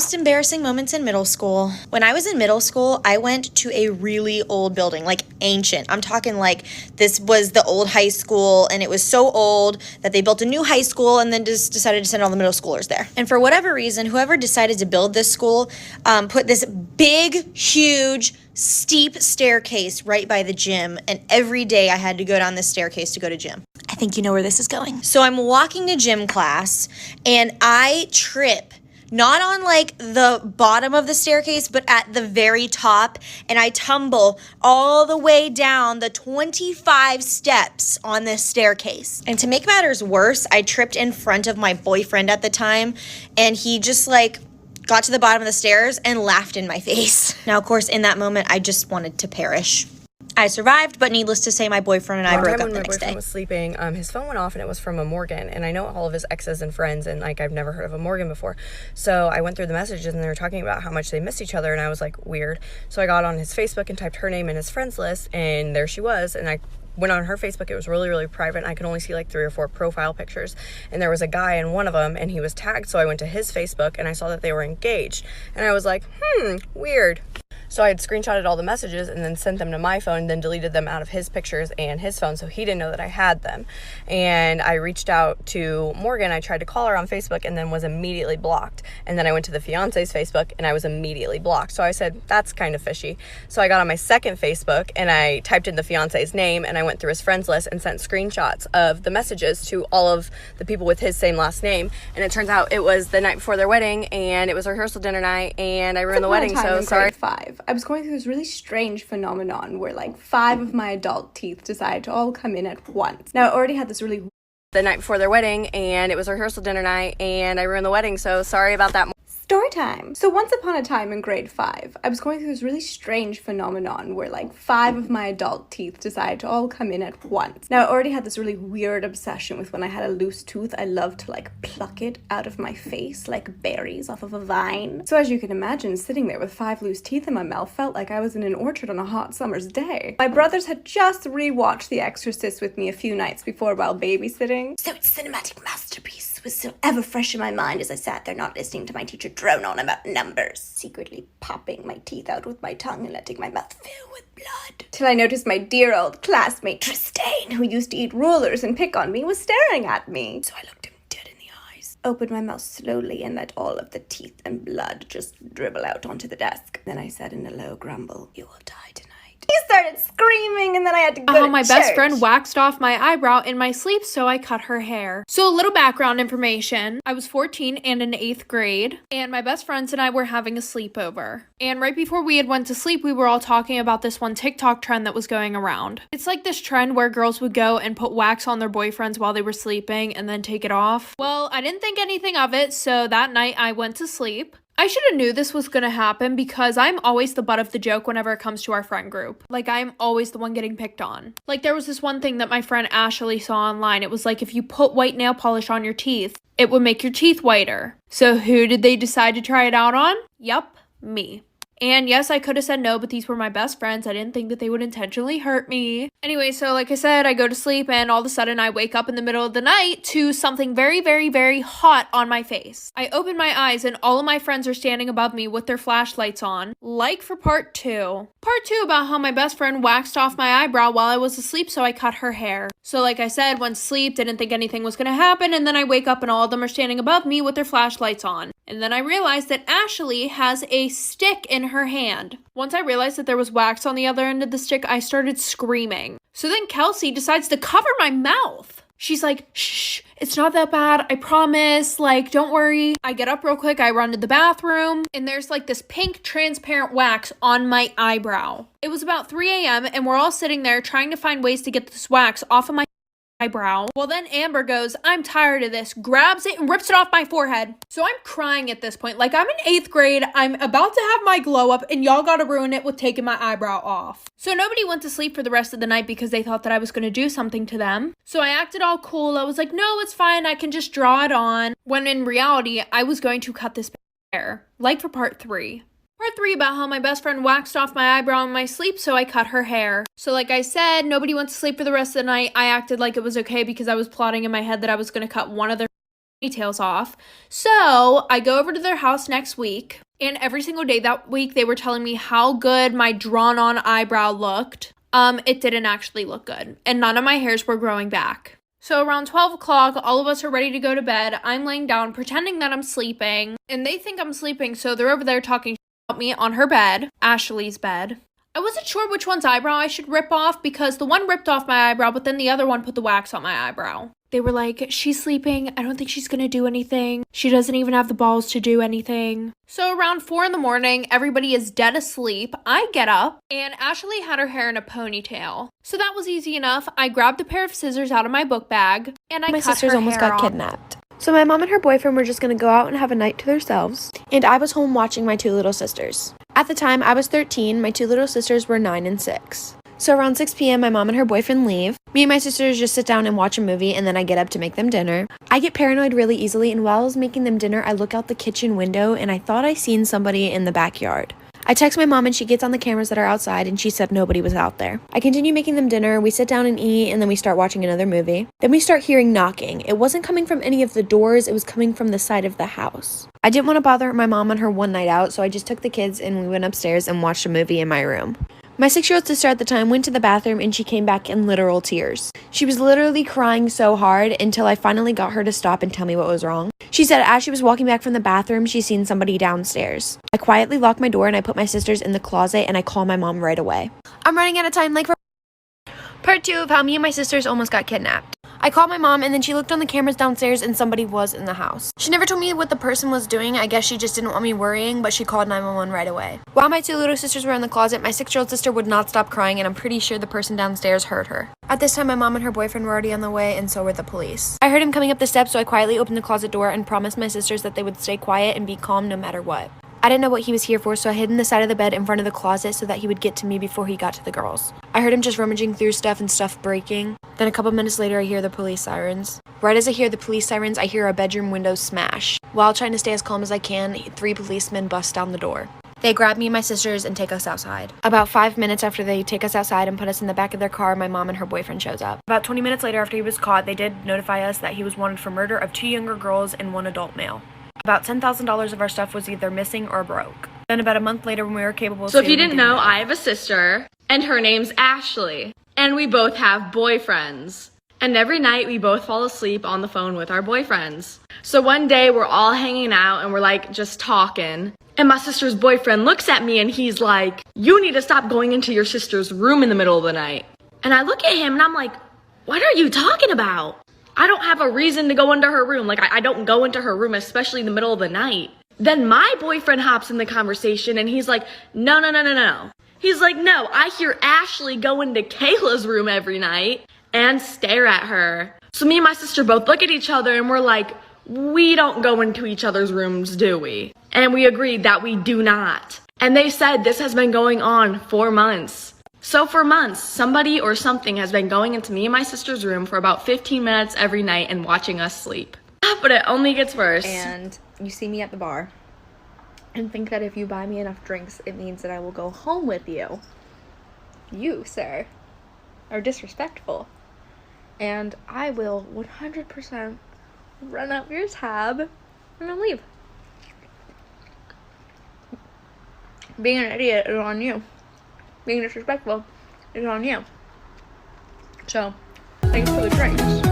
Most embarrassing moments in middle school. When I was in middle school, I went to a really old building, like ancient. I'm talking like this was the old high school, and it was so old that they built a new high school and then just decided to send all the middle schoolers there. And for whatever reason, whoever decided to build this school put this big, huge, steep staircase right by the gym, and every day I had to go down this staircase to go to gym. I think you know where this is going. So I'm walking to gym class, and I trip, not on like the bottom of the staircase, but at the very top, and I tumble all the way down the 25 steps on this staircase. And to make matters worse, I tripped in front of my boyfriend at the time, and he just like got to the bottom of the stairs and laughed in my face. Now, of course, in that moment, I just wanted to perish. I survived, but needless to say, my boyfriend and I broke up the next day. When my boyfriend was sleeping, his phone went off, and it was from a Morgan, and I know all of his exes and friends, and like I've never heard of a Morgan before. So I went through the messages, and they were talking about how much they missed each other, and I was like, weird. So I got on his Facebook and typed her name in his friends list, and there she was, and I went on her Facebook. It was really, really private, and I could only see like 3 or 4 profile pictures, and there was a guy in one of them, and he was tagged. So I went to his Facebook, and I saw that they were engaged, and I was like, weird. So I had screenshotted all the messages and then sent them to my phone, and then deleted them out of his pictures and his phone, so he didn't know that I had them. And I reached out to Morgan. I tried to call her on Facebook and then was immediately blocked. And then I went to the fiance's Facebook and I was immediately blocked. So I said, that's kind of fishy. So I got on my second Facebook and I typed in the fiance's name, and I went through his friends list and sent screenshots of the messages to all of the people with his same last name. And it turns out it was the night before their wedding, and it was a rehearsal dinner night, and I ruined the wedding, so sorry. Grade 5. I was going through this really strange phenomenon where like 5 of my adult teeth decided to all come in at once. Now I already had this really the night before their wedding, and it was a rehearsal dinner night, and I ruined the wedding, so sorry about that. Story time. So once upon a time in grade 5, I was going through this really strange phenomenon where like 5 of my adult teeth decided to all come in at once. Now I already had this really weird obsession with when I had a loose tooth, I loved to like pluck it out of my face like berries off of a vine. So as you can imagine, sitting there with 5 loose teeth in my mouth felt like I was in an orchard on a hot summer's day. My brothers had just rewatched The Exorcist with me a few nights before while babysitting, so its cinematic masterpiece was still ever fresh in my mind as I sat there not listening to my teacher drone on about numbers, secretly popping my teeth out with my tongue and letting my mouth fill with blood. Till I noticed my dear old classmate Tristane, who used to eat rulers and pick on me, was staring at me. So I looked him dead in the eyes, opened my mouth slowly, and let all of the teeth and blood just dribble out onto the desk. Then I said in a low grumble, "You will die tonight." He started screaming, and then I had to go to my church. Best friend waxed off my eyebrow in my sleep, so I cut her hair. So a little background information. I was 14 and in 8th grade, and my best friends and I were having a sleepover. And right before we had went to sleep, we were all talking about this one TikTok trend that was going around. It's like this trend where girls would go and put wax on their boyfriends while they were sleeping and then take it off. Well, I didn't think anything of it, so that night I went to sleep. I should have knew this was gonna happen because I'm always the butt of the joke whenever it comes to our friend group. Like, I'm always the one getting picked on. Like, there was this one thing that my friend Ashley saw online. It was like, if you put white nail polish on your teeth, it would make your teeth whiter. So who did they decide to try it out on? Yup, me. And yes, I could have said no, but these were my best friends. I didn't think that they would intentionally hurt me. Anyway, so like I said, I go to sleep, and all of a sudden I wake up in the middle of the night to something very, very, very hot on my face. I open my eyes, and all of my friends are standing above me with their flashlights on. Like for part 2. Part 2 about how my best friend waxed off my eyebrow while I was asleep, so I cut her hair. So like I said, went to sleep, didn't think anything was gonna happen, and then I wake up and all of them are standing above me with their flashlights on. And then I realized that Ashley has a stick in her hand. Once I realized that there was wax on the other end of the stick, I started screaming. So then Kelsey decides to cover my mouth. She's like, shh, it's not that bad, I promise, like, don't worry. I get up real quick, I run to the bathroom, and there's like this pink transparent wax on my eyebrow. It was about 3 a.m. and we're all sitting there trying to find ways to get this wax off of my eyebrow. Well, then Amber goes, I'm tired of this, grabs it and rips it off my forehead. So I'm crying at this point. Like, I'm in 8th grade, I'm about to have my glow up, and y'all gotta ruin it with taking my eyebrow off. So nobody went to sleep for the rest of the night because they thought that I was gonna do something to them. So I acted all cool. I was like, no, it's fine, I can just draw it on. When in reality, I was going to cut this hair. Like for part 3. Part 3 about how my best friend waxed off my eyebrow in my sleep, so I cut her hair. So like I said, nobody went to sleep for the rest of the night. I acted like it was okay because I was plotting in my head that I was going to cut one of their ponytails off. So I go over to their house next week, and every single day that week they were telling me how good my drawn on eyebrow looked. It didn't actually look good, and none of my hairs were growing back. So around 12 o'clock, all of us are ready to go to bed. I'm laying down pretending that I'm sleeping, and they think I'm sleeping, so they're over there talking about me on her bed, Ashley's bed. I wasn't sure which one's eyebrow I should rip off because the one ripped off my eyebrow, but then the other one put the wax on my eyebrow. They were like, she's sleeping. I don't think she's gonna do anything. She doesn't even have the balls to do anything. So around 4 in the morning, everybody is dead asleep. I get up, and Ashley had her hair in a ponytail. So that was easy enough. I grabbed a pair of scissors out of my book bag, and I cut her hair off. My sisters almost got kidnapped. So my mom and her boyfriend were just going to go out and have a night to themselves, and I was home watching my 2 little sisters. At the time, I was 13, my 2 little sisters were 9 and 6. So around 6 p.m., my mom and her boyfriend leave. Me and my sisters just sit down and watch a movie, and then I get up to make them dinner. I get paranoid really easily, and while I was making them dinner, I look out the kitchen window, and I thought I seen somebody in the backyard. I text my mom and she gets on the cameras that are outside and she said nobody was out there. I continue making them dinner, we sit down and eat, and then we start watching another movie. Then we start hearing knocking. It wasn't coming from any of the doors, it was coming from the side of the house. I didn't want to bother my mom on her one night out, so I just took the kids and we went upstairs and watched a movie in my room. My 6-year-old sister at the time went to the bathroom and she came back in literal tears. She was literally crying so hard until I finally got her to stop and tell me what was wrong. She said as she was walking back from the bathroom, she seen somebody downstairs. I quietly lock my door and I put my sisters in the closet and I call my mom right away. I'm running out of time, like for part 2 of how me and my sisters almost got kidnapped. I called my mom and then she looked on the cameras downstairs and somebody was in the house. She never told me what the person was doing. I guess she just didn't want me worrying, but she called 911 right away. While my 2 little sisters were in the closet, my 6-year-old sister would not stop crying and I'm pretty sure the person downstairs heard her. At this time, my mom and her boyfriend were already on the way and so were the police. I heard him coming up the steps, so I quietly opened the closet door and promised my sisters that they would stay quiet and be calm no matter what. I didn't know what he was here for, so I hid in the side of the bed in front of the closet so that he would get to me before he got to the girls. I heard him just rummaging through stuff and stuff breaking. Then a couple minutes later, I hear the police sirens. Right as I hear the police sirens, I hear our bedroom window smash. While trying to stay as calm as I can, 3 policemen bust down the door. They grab me and my sisters and take us outside. About 5 minutes after they take us outside and put us in the back of their car, my mom and her boyfriend shows up. About 20 minutes later after he was caught, they did notify us that he was wanted for murder of 2 younger girls and 1 adult male. About $10,000 of our stuff was either missing or broke. Then about a month later when we were capable of So if you didn't know, I have a sister, and her name's Ashley. And we both have boyfriends. And every night we both fall asleep on the phone with our boyfriends. So one day we're all hanging out and we're like just talking. And my sister's boyfriend looks at me and he's like, you need to stop going into your sister's room in the middle of the night. And I look at him and I'm like, what are you talking about? I don't have a reason to go into her room. Like, I don't go into her room, especially in the middle of the night. Then my boyfriend hops in the conversation and he's like, no. He's like, no, I hear Ashley go into Kayla's room every night and stare at her. So me and my sister both look at each other and we're like, we don't go into each other's rooms, do we? And we agreed that we do not. And they said this has been going on for months. So for months, somebody or something has been going into me and my sister's room for about 15 minutes every night and watching us sleep. But it only gets worse. And you see me at the bar and think that if you buy me enough drinks, it means that I will go home with you. You, sir, are disrespectful. And I will 100% run up your tab and I'll leave. Being an idiot is on you. Being disrespectful is on you. So, thanks for the drinks.